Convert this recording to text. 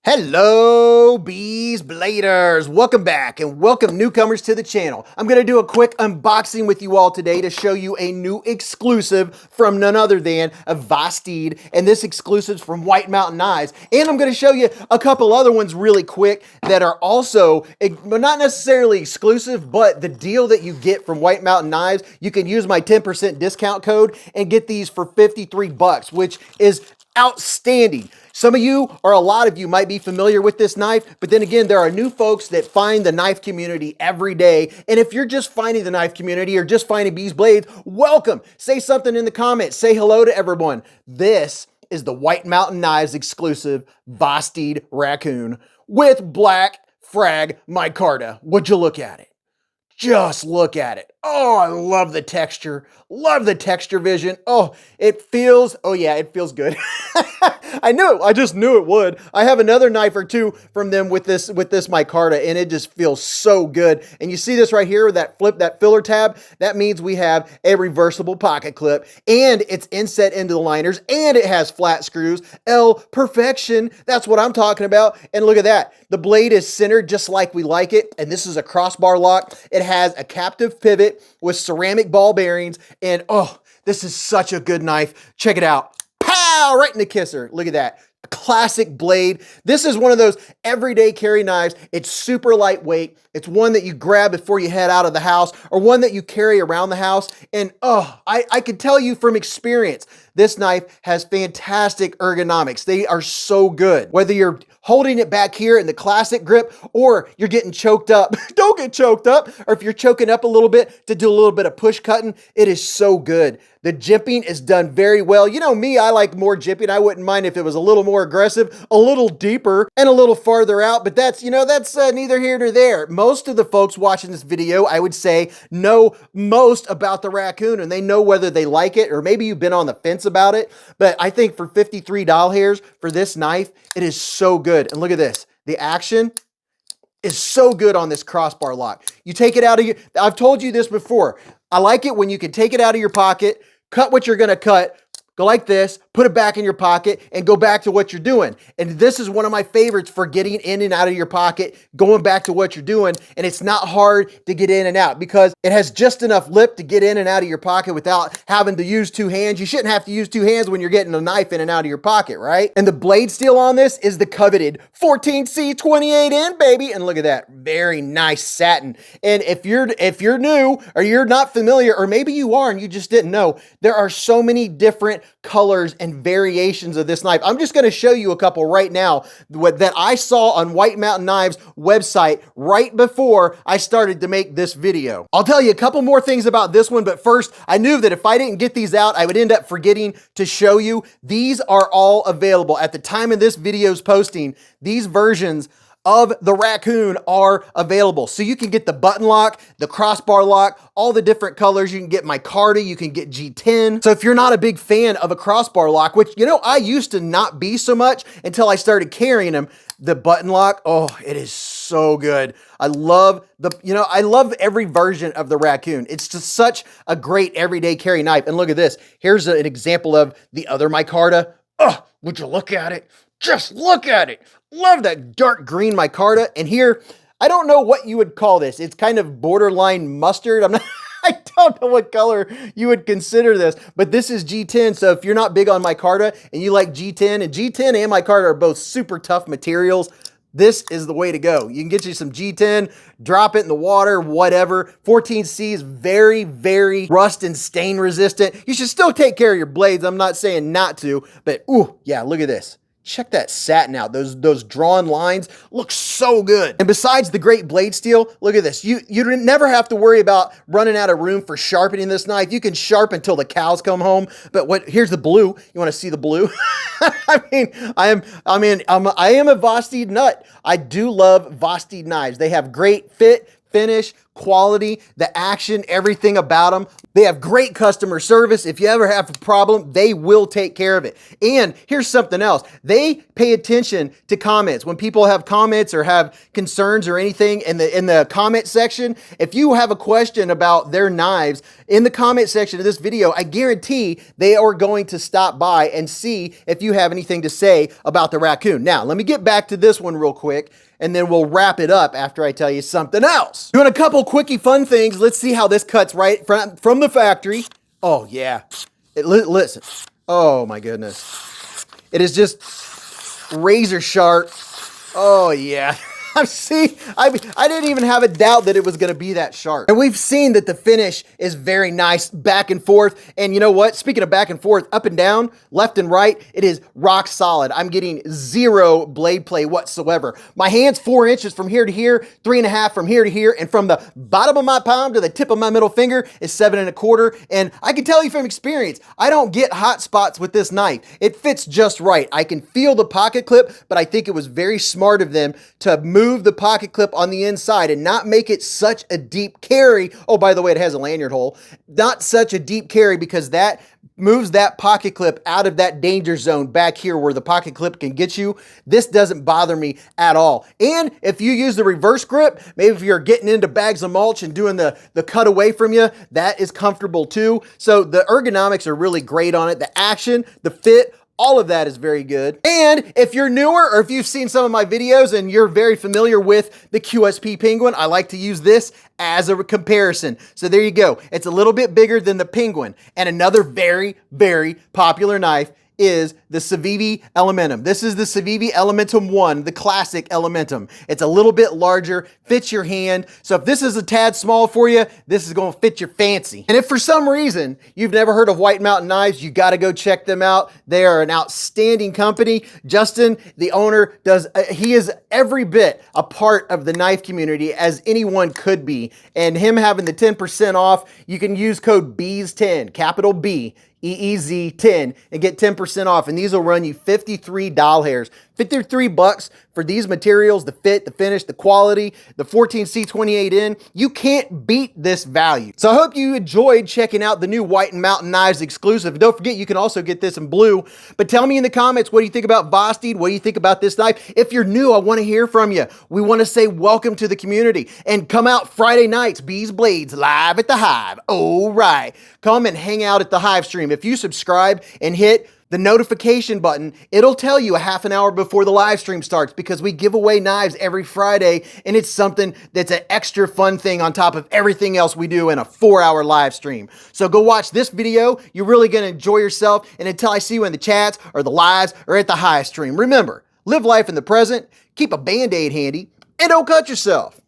Hello, Beez Bladers. Welcome back and welcome newcomers to the channel. I'm going to do a quick unboxing with you all today to show you a new exclusive from none other than a VOSTEED, and this exclusive's from White Mountain Knives. And I'm going to show you a couple other ones really quick that are also not necessarily exclusive, but the deal that you get from White Mountain Knives, you can use my 10% discount code and get these for 53 bucks, which is outstanding. Some of you, or a lot of you, might be familiar with this knife, but then again, there are new folks that find the knife community every day. And if you're just finding the knife community or just finding Beez Blades, welcome. Say something in the comments. Say hello to everyone. This is the White Mountain Knives exclusive VOSTEED RACCOON with black FRAG MICARTA. Would you look at it? Just look at it. Oh, I love the texture. Love the texture vision. Oh, it feels good. I knew it. I just knew it would. I have another knife or two from them with this micarta, and it just feels so good. And you see this right here with that filler tab? That means we have a reversible pocket clip, and it's inset into the liners, and it has flat screws. Perfection. That's what I'm talking about. And look at that. The blade is centered just like we like it, and this is a crossbar lock. It has a captive pivot with ceramic ball bearings, and oh, this is such a good knife. Check it out. Pow! Right in the kisser. Look at that. A classic blade. This is one of those everyday carry knives. It's super lightweight. It's one that you grab before you head out of the house, or one that you carry around the house. And oh, I can tell you from experience, this knife has fantastic ergonomics. They are so good. Whether you're holding it back here in the classic grip, or you're getting choked up, don't get choked up. Or if you're choking up a little bit to do a little bit of push cutting, it is so good. The jimping is done very well. You know me, I like more jimping. I wouldn't mind if it was a little more aggressive, a little deeper, and a little farther out, but that's neither here nor there. Most of the folks watching this video, I would say, know most about the RACCOON, and they know whether they like it, or maybe you've been on the fence about it. But I think for $53 for this knife, it is so good. And look at this. The action is so good on this crossbar lock. You take it out of I've told you this before. I like it when you can take it out of your pocket, cut what you're gonna cut, go like this, put it back in your pocket, and go back to what you're doing. And this is one of my favorites for getting in and out of your pocket, going back to what you're doing. And it's not hard to get in and out because it has just enough lip to get in and out of your pocket without having to use two hands. You shouldn't have to use two hands when you're getting a knife in and out of your pocket, right? And the blade steel on this is the coveted 14C28N, baby. And look at that, very nice satin. And if you're new, or you're not familiar, or maybe you are and you just didn't know, there are so many different colors and variations of this knife. I'm just going to show you a couple right now that I saw on White Mountain Knives website right before I started to make this video. I'll tell you a couple more things about this one, but first, I knew that if I didn't get these out, I would end up forgetting to show you. These are all available at the time of this video's posting. These versions of the RACCOON are available. So you can get the button lock, the crossbar lock, all the different colors. You can get micarta, you can get G10. So if you're not a big fan of a crossbar lock, which, you know, I used to not be so much until I started carrying them, the button lock, oh, it is so good. I love I love every version of the RACCOON. It's just such a great everyday carry knife. And look at this. Here's an example of the other micarta. Oh, would you look at it? Just look at it. Love that dark green micarta. And here, I don't know what you would call this. It's kind of borderline mustard. I don't know what color you would consider this, but this is G10. So if you're not big on micarta and you like G10, and G10 and micarta are both super tough materials, this is the way to go. You can get you some G10, drop it in the water, whatever. 14C is very, very rust and stain resistant. You should still take care of your blades. I'm not saying not to, but ooh, yeah, look at this. Check that satin out. Those drawn lines look so good. And besides the great blade steel, look at this. You never have to worry about running out of room for sharpening this knife. You can sharpen until the cows come home. But here's the blue. You want to see the blue? I am a VOSTEED nut. I do love VOSTEED knives. They have great fit, finish, quality, the action, everything about them. They have great customer service. If you ever have a problem, they will take care of it. And here's something else. They pay attention to comments. When people have comments or have concerns or anything in the comment section, if you have a question about their knives, in the comment section of this video, I guarantee they are going to stop by and see if you have anything to say about the Raccoon. Now, let me get back to this one real quick, and then we'll wrap it up after I tell you something else. Doing a couple quickie fun things. Let's see how this cuts right from the factory. Oh yeah, listen. Oh my goodness. It is just razor sharp. Oh yeah. See, I didn't even have a doubt that it was going to be that sharp. And we've seen that the finish is very nice back and forth. And you know what? Speaking of back and forth, up and down, left and right, it is rock solid. I'm getting zero blade play whatsoever. My hand's 4 inches from here to here, 3.5 from here to here, and from the bottom of my palm to the tip of my middle finger is 7.25. And I can tell you from experience, I don't get hot spots with this knife. It fits just right. I can feel the pocket clip, but I think it was very smart of them to move the pocket clip on the inside and not make it such a deep carry. Oh, by the way, it has a lanyard hole. Not such a deep carry, because that moves that pocket clip out of that danger zone back here where the pocket clip can get you. This doesn't bother me at all. And if you use the reverse grip, maybe if you're getting into bags of mulch and doing the cut away from you, that is comfortable too. So the ergonomics are really great on it. The action, the fit, all of that is very good. And if you're newer, or if you've seen some of my videos and you're very familiar with the QSP Penguin, I like to use this as a comparison. So there you go. It's a little bit bigger than the Penguin. And another very, very popular knife is the Civivi Elementum. This is the Civivi Elementum 1, the classic Elementum. It's a little bit larger, fits your hand. So if this is a tad small for you, this is going to fit your fancy. And if for some reason you've never heard of White Mountain Knives, you got to go check them out. They are an outstanding company. Justin, the owner, he is every bit a part of the knife community as anyone could be. And him having the 10% off, you can use code BEEZ10, capital B, EEZ10, and get 10% off. And these will run you $53. 53 bucks for these materials, the fit, the finish, the quality, the 14C28N. You can't beat this value. So I hope you enjoyed checking out the new White Mountain Knives exclusive. Don't forget, you can also get this in blue. But tell me in the comments, what do you think about VOSTEED? What do you think about this knife? If you're new, I want to hear from you. We want to say welcome to the community. And come out Friday nights, Beez Blades live at the Hive. All right. Come and hang out at the Hive stream. If you subscribe and hit the notification button, it'll tell you a half an hour before the live stream starts, because we give away knives every Friday, and it's something that's an extra fun thing on top of everything else we do in a 4-hour live stream. So go watch this video. You're really going to enjoy yourself. And until I see you in the chats or the lives or at the Hive stream, remember, live life in the present, keep a Band-Aid handy, and don't cut yourself.